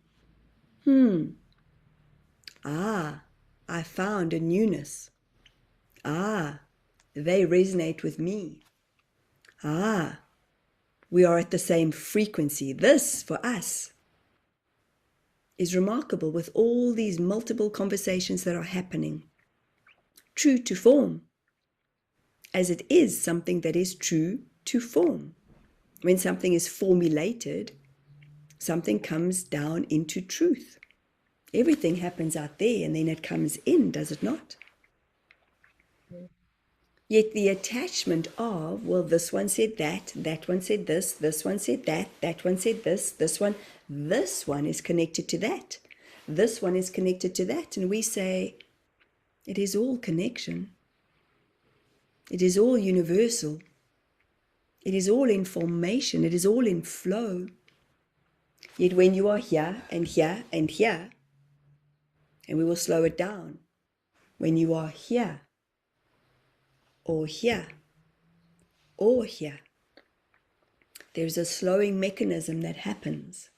Ah, I found a newness. Ah, they resonate with me. Ah, we are at the same frequency. This, for us, is remarkable with all these multiple conversations that are happening. True to form, as it is something that is true to form. When something is formulated, something comes down into truth. Everything happens out there and then it comes in, does it not? Yet the attachment of, well, this one said that one said this one said that one said this one is connected to that. This one is connected to that. And we say, it is all connection. It is all universal. It is all in formation. It is all in flow. Yet when you are here and here and here, and we will slow it down, when you are here, or here, or here, there's a slowing mechanism that happens.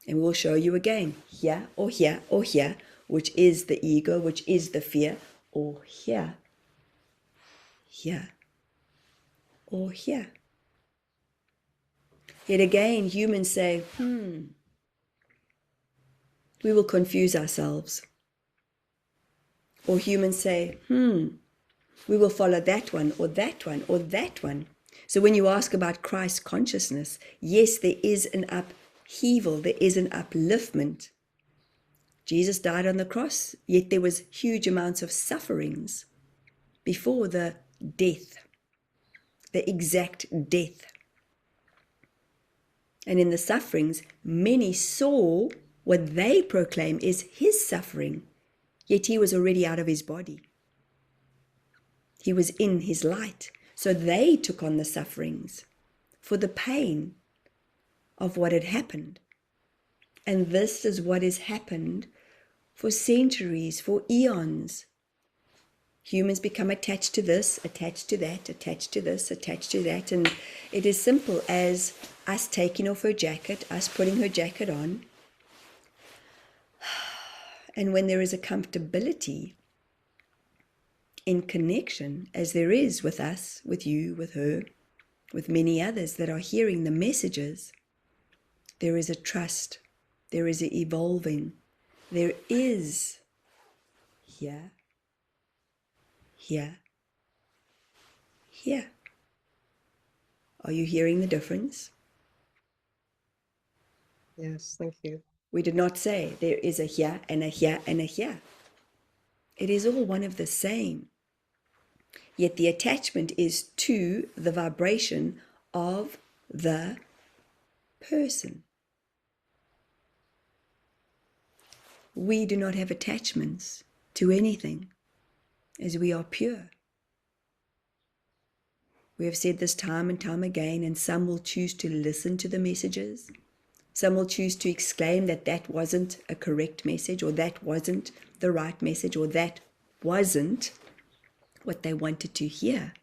And we'll show you again, here, or here, or here, which is the ego, which is the fear, or here, here, or here. Yet again, humans say, we will confuse ourselves. Or humans say, we will follow that one, or that one, or that one. So when you ask about Christ consciousness, yes, there is an upheaval, there is an upliftment. Jesus died on the cross, yet there was huge amounts of sufferings before the death, the exact death. And in the sufferings, many saw what they proclaim is his suffering, yet he was already out of his body. He was in his light. So they took on the sufferings for the pain of what had happened. And this is what has happened for centuries, for eons. Humans become attached to this, attached to that, attached to this, attached to that. And it is simple as us taking off her jacket, us putting her jacket on. And when there is a comfortability in connection, as there is with us, with you, with her, with many others that are hearing the messages, there is a trust, there is an evolving, there is here, here, here. Are you hearing the difference? Yes, thank you. We did not say there is a here and a here and a here. It is all one of the same. Yet the attachment is to the vibration of the person. We do not have attachments to anything as we are pure. We have said this time and time again, and some will choose to listen to the messages. Some will choose to exclaim that that wasn't a correct message, or that wasn't the right message, or that wasn't what they wanted to hear.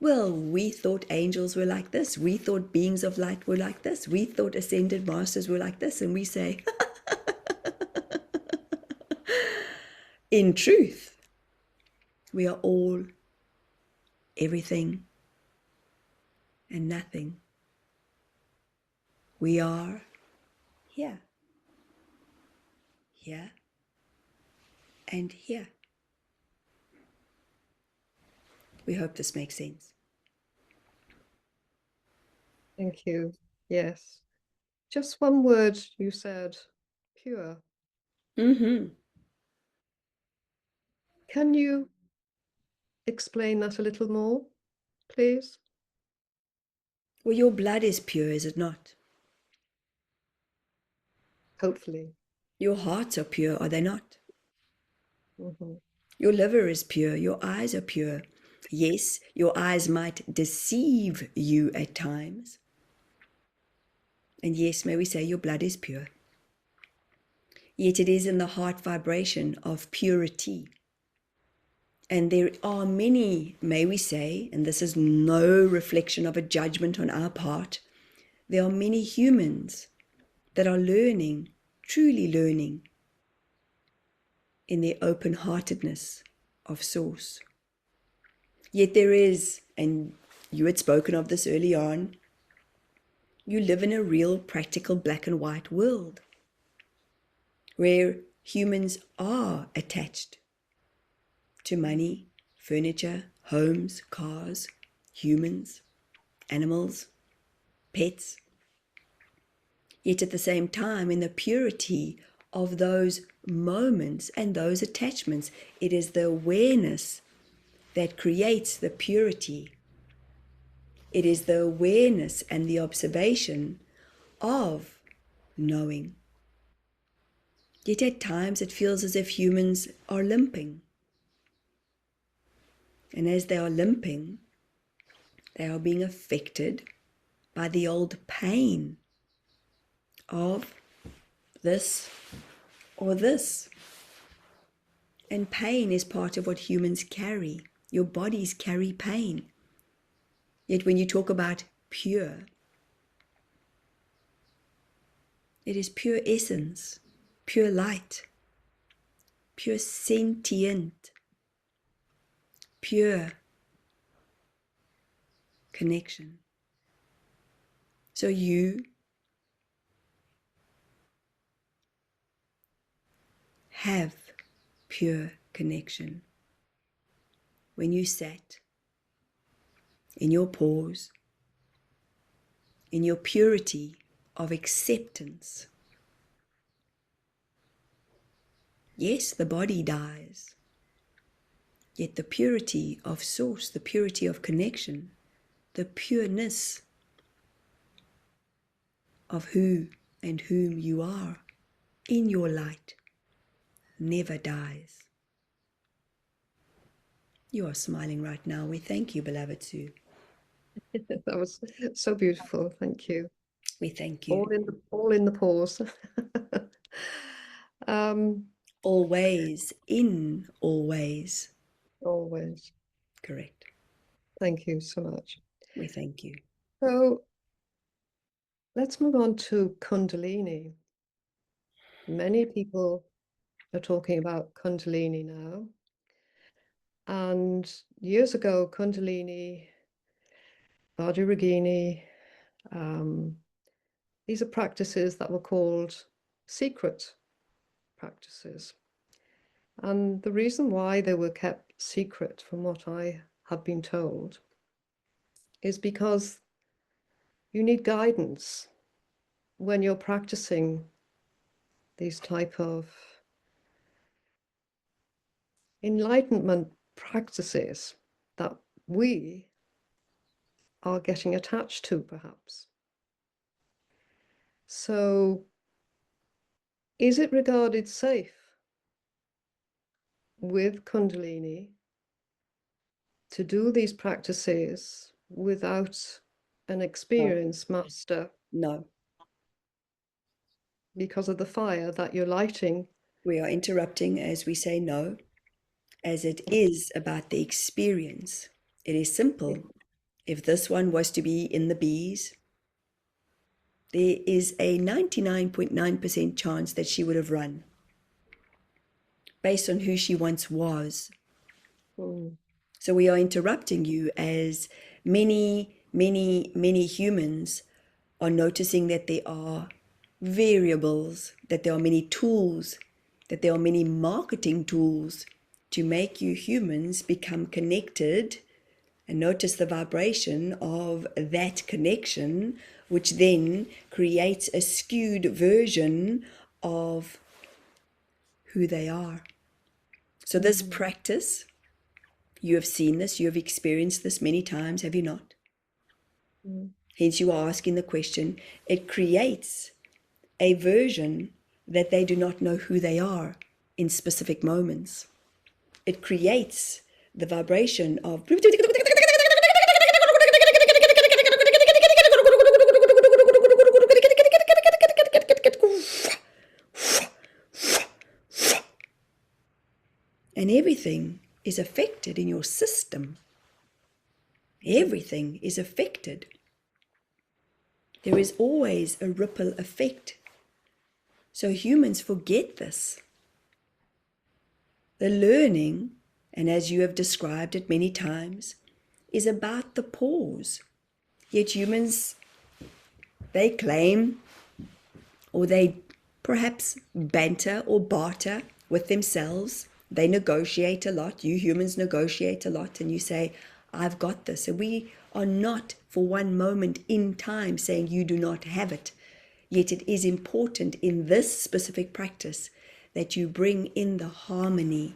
Well, we thought angels were like this. We thought beings of light were like this. We thought ascended masters were like this. And we say, in truth, we are all everything and nothing. We are here, here, and here. We hope this makes sense. Thank you. Yes. Just one word you said, pure. Mm-hmm. Can you explain that a little more, please? Well, your blood is pure, is it not? Hopefully. Your hearts are pure, are they not? Mm-hmm. Your liver is pure. Your eyes are pure. Yes, your eyes might deceive you at times. And yes, may we say your blood is pure. Yet it is in the heart vibration of purity. And there are many, may we say, and this is no reflection of a judgment on our part, there are many humans that are learning, truly learning, in their open-heartedness of Source. Yet there is, and you had spoken of this early on, you live in a real, practical, black and white world where humans are attached to money, furniture, homes, cars, humans, animals, pets. Yet at the same time, in the purity of those moments and those attachments, it is the awareness that creates the purity. It is the awareness and the observation of knowing. Yet at times it feels as if humans are limping. And as they are limping, they are being affected by the old pain of this or this. And pain is part of what humans carry. Your bodies carry pain. Yet when you talk about pure, it is pure essence, pure light, pure sentient, pure connection. So you have pure connection. When you sat in your pause, in your purity of acceptance, yes, the body dies, yet the purity of Source, the purity of connection, the pureness of who and whom you are in your light never dies. You are smiling right now. We thank you, beloved Sue. That was so beautiful. Thank you. We thank you. All in the pause. Always, in always. Always. Correct. Thank you so much. We thank you. So let's move on to Kundalini. Many people are talking about Kundalini now. And years ago, Kundalini, Vajrayogini, these are practices that were called secret practices. And the reason why they were kept secret, from what I have been told, is because you need guidance when you're practicing these type of enlightenment practices that we are getting attached to, perhaps. So, is it regarded safe with Kundalini to do these practices without an No, experienced master no. because of the fire that you're lighting. We are interrupting as we say no, as it is about the experience. It is simple. If this one was to be in the bees, there is a 99.9% chance that she would have run based on who she once was. Mm. So we are interrupting you as many humans are noticing that there are variables, that there are many tools, that there are many marketing tools to make you humans become connected, and notice the vibration of that connection, which then creates a skewed version of who they are. So this practice, you have seen this, you have experienced this many times, have you not? Mm. Hence you are asking the question. It creates a version that they do not know who they are in specific moments. It creates the vibration of and everything is affected in your system. Everything is affected. There is always a ripple effect. So humans forget this. The learning, and as you have described it many times, is about the pause. Yet humans, they claim, or they perhaps banter or barter with themselves. They negotiate a lot. You humans negotiate a lot, and you say, I've got this. And we are not for one moment in time saying you do not have it. Yet it is important in this specific practice that you bring in the harmony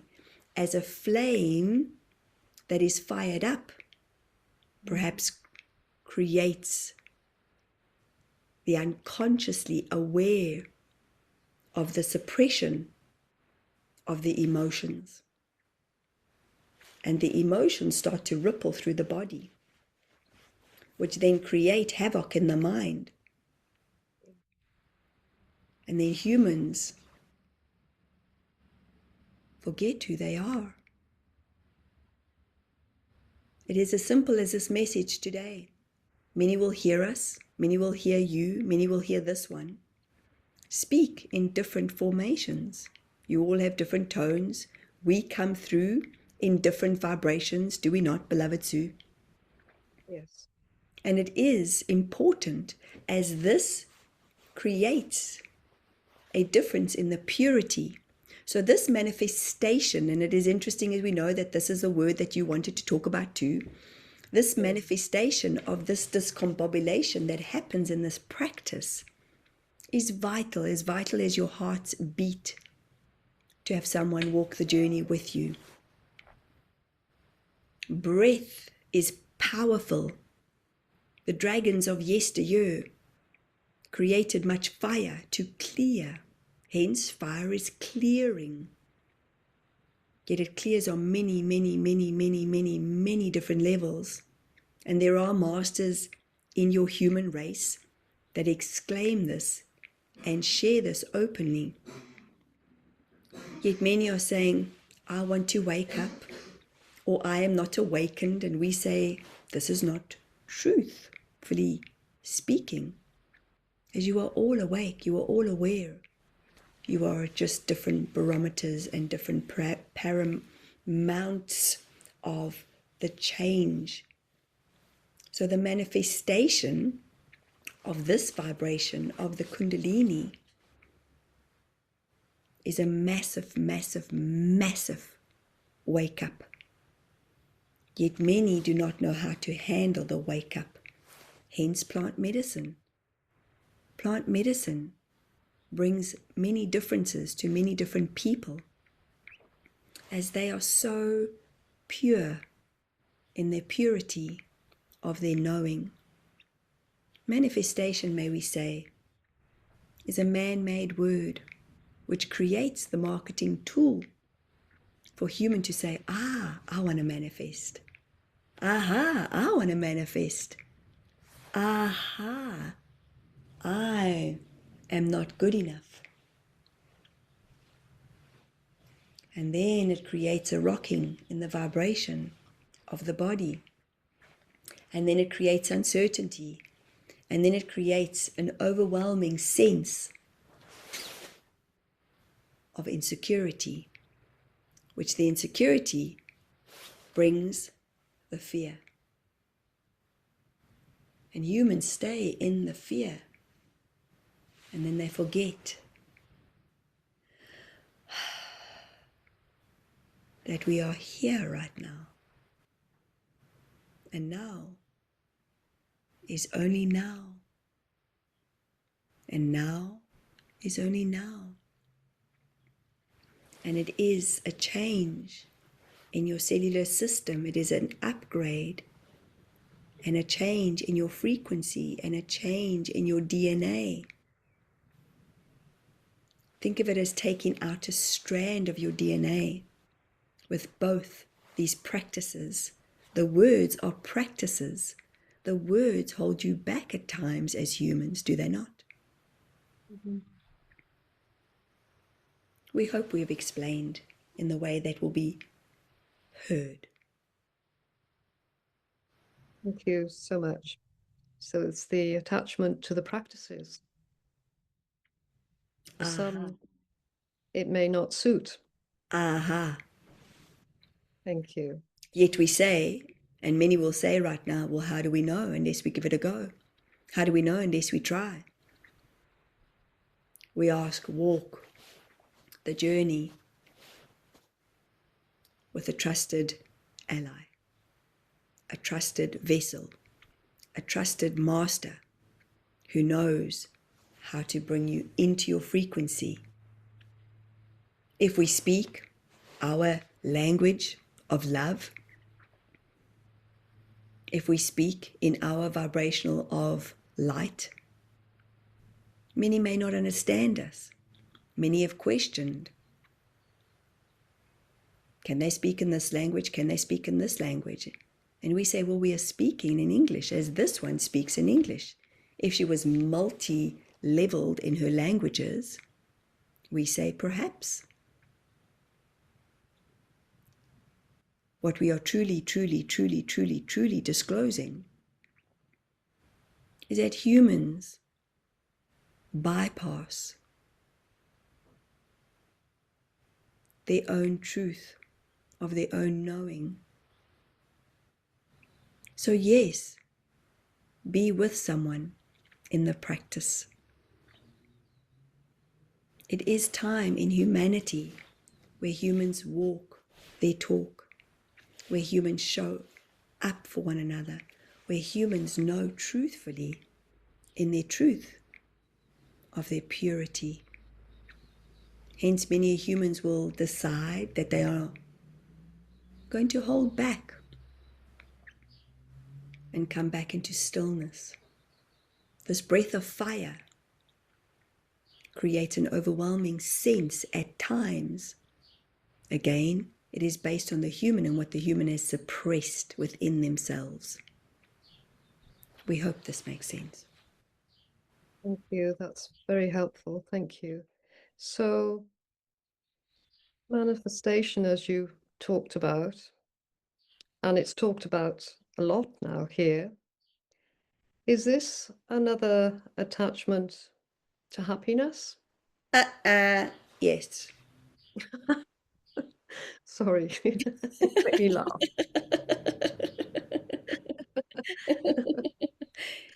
as a flame that is fired up, perhaps creates the unconsciously aware of the suppression of the emotions. And the emotions start to ripple through the body, which then create havoc in the mind. And then humans forget who they are. It is as simple as this message today. Many will hear us, many will hear you, many will hear this one. Speak in different formations. You all have different tones. We come through in different vibrations, do we not, beloved Sue? Yes. And it is important as this creates a difference in the purity. So this manifestation, and it is interesting as we know that this is a word that you wanted to talk about too, this manifestation of this discombobulation that happens in this practice is vital as your heart's beat to have someone walk the journey with you. Breath is powerful. The dragons of yesteryear created much fire to clear. Hence, fire is clearing. Yet it clears on many different levels. And there are masters in your human race that exclaim this and share this openly. Yet many are saying, I want to wake up, or I am not awakened, and we say, this is not truthfully speaking. As you are all awake, you are all aware. You are just different barometers and different paramounts of the change. So the manifestation of this vibration of the Kundalini is a massive wake up. Yet many do not know how to handle the wake up. Hence plant medicine. Plant medicine brings many differences to many different people as they are so pure in their purity of their knowing. Manifestation, may we say, is a man-made word which creates the marketing tool for human to say, I want to manifest. Aha, I want to manifest. Aha, I am not good enough. And then it creates a rocking in the vibration of the body. And then it creates uncertainty. And then it creates an overwhelming sense of insecurity, which the insecurity brings the fear. And humans stay in the fear. And then they forget that we are here right now. And now is only now. And now is only now. And it is a change in your cellular system. It is an upgrade and a change in your frequency and a change in your DNA. Think of it as taking out a strand of your DNA with both these practices. The words are practices. The words hold you back at times as humans, do they not? Mm-hmm. We hope we have explained in the way that will be heard. Thank you so much. So it's the attachment to the practices. For some, it may not suit. Aha. Thank you. Yet we say, and many will say right now, well, how do we know unless we give it a go? How do we know unless we try? We ask, walk the journey with a trusted ally, a trusted vessel, a trusted master who knows how to bring you into your frequency. If we speak our language of love, if we speak in our vibrational of light, many may not understand us. Many have questioned. Can they speak in this language? Can they speak in this language? And we say, well, we are speaking in English as this one speaks in English. If she was multi-leveled in her languages, we say perhaps. What we are truly, truly, truly, truly, truly disclosing is that humans bypass their own truth of their own knowing. So yes, be with someone in the practice. It is time in humanity where humans walk their talk, where humans show up for one another, where humans know truthfully in their truth of their purity. Hence, many humans will decide that they are going to hold back and come back into stillness. This breath of fire creates an overwhelming sense at times. Again, it is based on the human and what the human has suppressed within themselves. We hope this makes sense. Thank you. That's very helpful. Thank you. So, manifestation, as you talked about, and it's talked about a lot now here, is this another attachment to happiness? Yes. Sorry, make me laugh.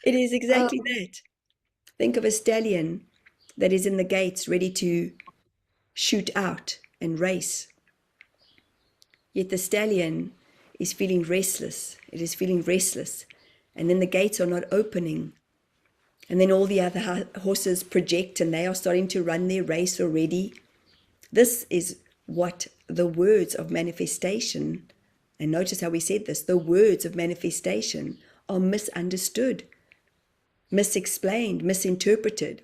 It is exactly that. Think of a stallion that is in the gates ready to shoot out and race. Yet the stallion is feeling restless. It is feeling restless. And then the gates are not opening. And then all the other horses project and they are starting to run their race already. This is what the words of manifestation, and notice how we said this, the words of manifestation are misunderstood, misexplained, misinterpreted.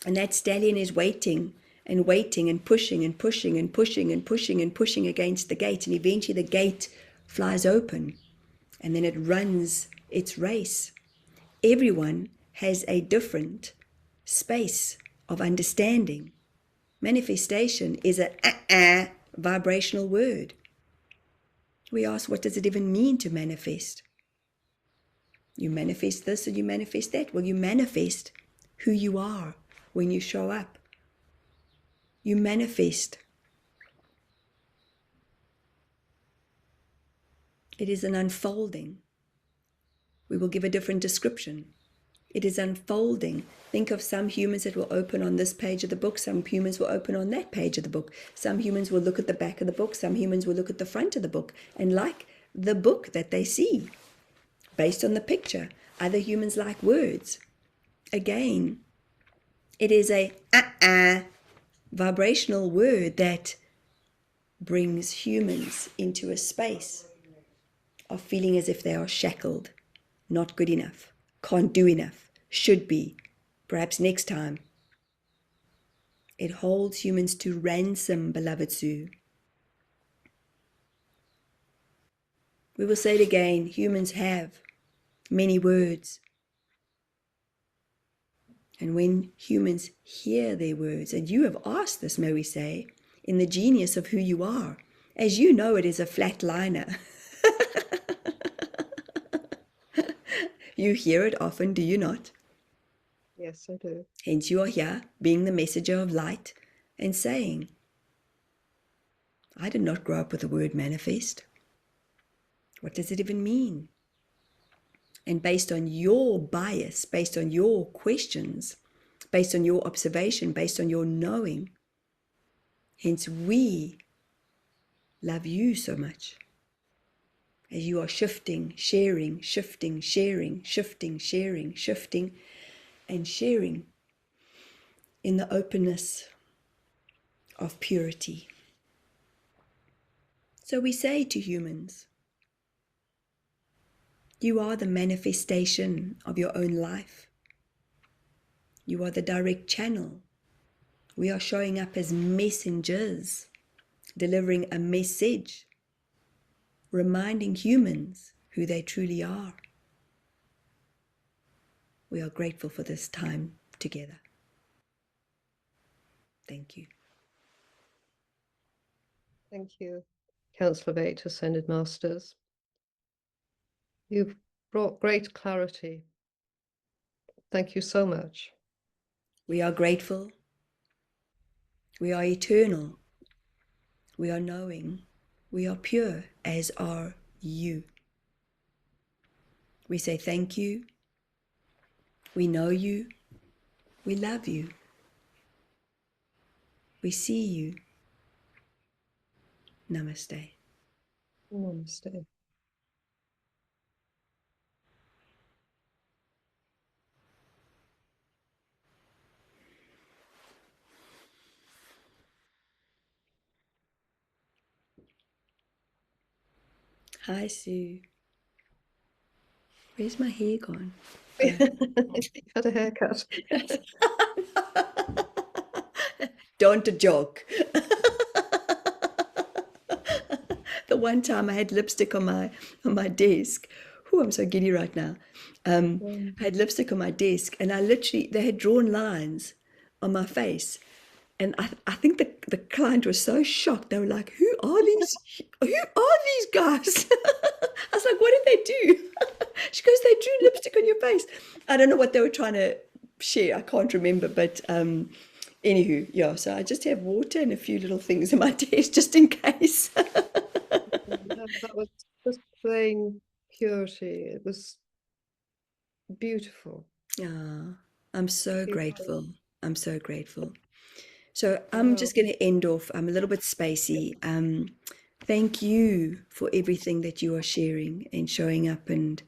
And that stallion is waiting and waiting and pushing and pushing and pushing and pushing and pushing against the gate. And eventually the gate flies open. and then it runs its race. Everyone has a different space of understanding. Manifestation is a vibrational word. We ask, what does it even mean to manifest? You manifest this or you manifest that. Well, you manifest who you are when you show up. You manifest. It is an unfolding. We will give a different description. It is unfolding. Think of some humans that will open on this page of the book. Some humans will open on that page of the book. Some humans will look at the back of the book. Some humans will look at the front of the book and like the book that they see based on the picture. Other humans like words. Again, it is a vibrational word that brings humans into a space of feeling as if they are shackled, not good enough, can't do enough, should be, perhaps next time. It holds humans to ransom, beloved Sue. We will say it again, humans have many words. And when humans hear their words, and you have asked this, may we say, in the genius of who you are, as you know, it is a flat liner. You hear it often, do you not? Yes, I do. Hence you are here, being the messenger of light and saying, I did not grow up with the word manifest. What does it even mean? And based on your bias, based on your questions, based on your observation, based on your knowing, hence we love you so much. As you are shifting, sharing, shifting, sharing, shifting, sharing, shifting, and sharing in the openness of purity. So we say to humans, you are the manifestation of your own life. You are the direct channel. We are showing up as messengers, delivering a message, reminding humans who they truly are. We are grateful for this time together. Thank you. Thank you, Council of Eight Ascended Masters. You've brought great clarity. Thank you so much. We are grateful. We are eternal. We are knowing. We are pure, as are you. We say thank you. We know you. We love you. We see you. Namaste. Namaste. Hi, Sue. Where's my hair gone? You've had a haircut. Don't joke. The one time I had lipstick on my desk. Oh, I'm so giddy right now. I had lipstick on my desk, and they had drawn lines on my face. And I think the client was so shocked. They were like, who are these guys? I was like, what did they do? She goes, they drew lipstick on your face. I don't know what they were trying to share. I can't remember. But anywho, yeah, so I just have water and a few little things in my desk just in case. That was just plain purity. It was beautiful. Ah, I'm so Beautiful. grateful. I'm so grateful. So I'm just going to end off. I'm a little bit spacey. Thank you for everything that you are sharing and showing up. And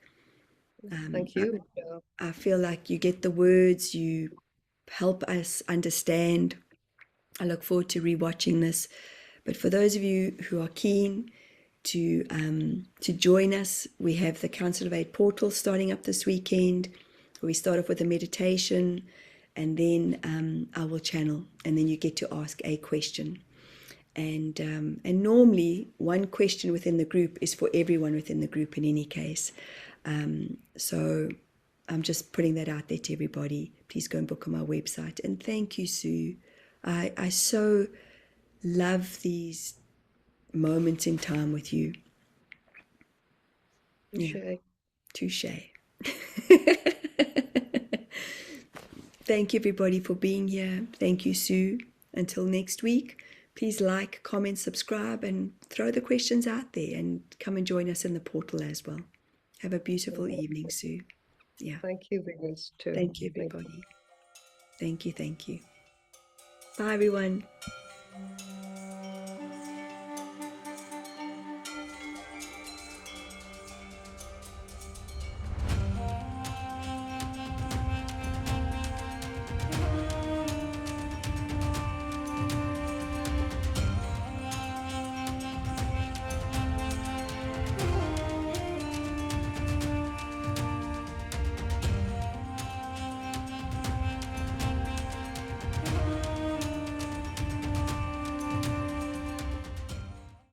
Thank you, Michelle. I feel like you get the words, you help us understand. I look forward to rewatching this. But for those of you who are keen to join us, we have the Council of Eight portal starting up this weekend. We start off with a meditation, and then I will channel, and then you get to ask a question. And normally one question within the group is for everyone within the group in any case. So I'm just putting that out there to everybody. Please go and book on my website. And thank you, Sue. I so love these moments in time with you. Yeah, Touche. touche. Thank you, everybody, for being here. Thank you, Sue. Until next week, please like, comment, subscribe, and throw the questions out there and come and join us in the portal as well. Have a beautiful evening, Sue. Yeah. Thank you, Venus, too. Thank you, Thank you. everybody. Thank you. Thank you. Bye, everyone.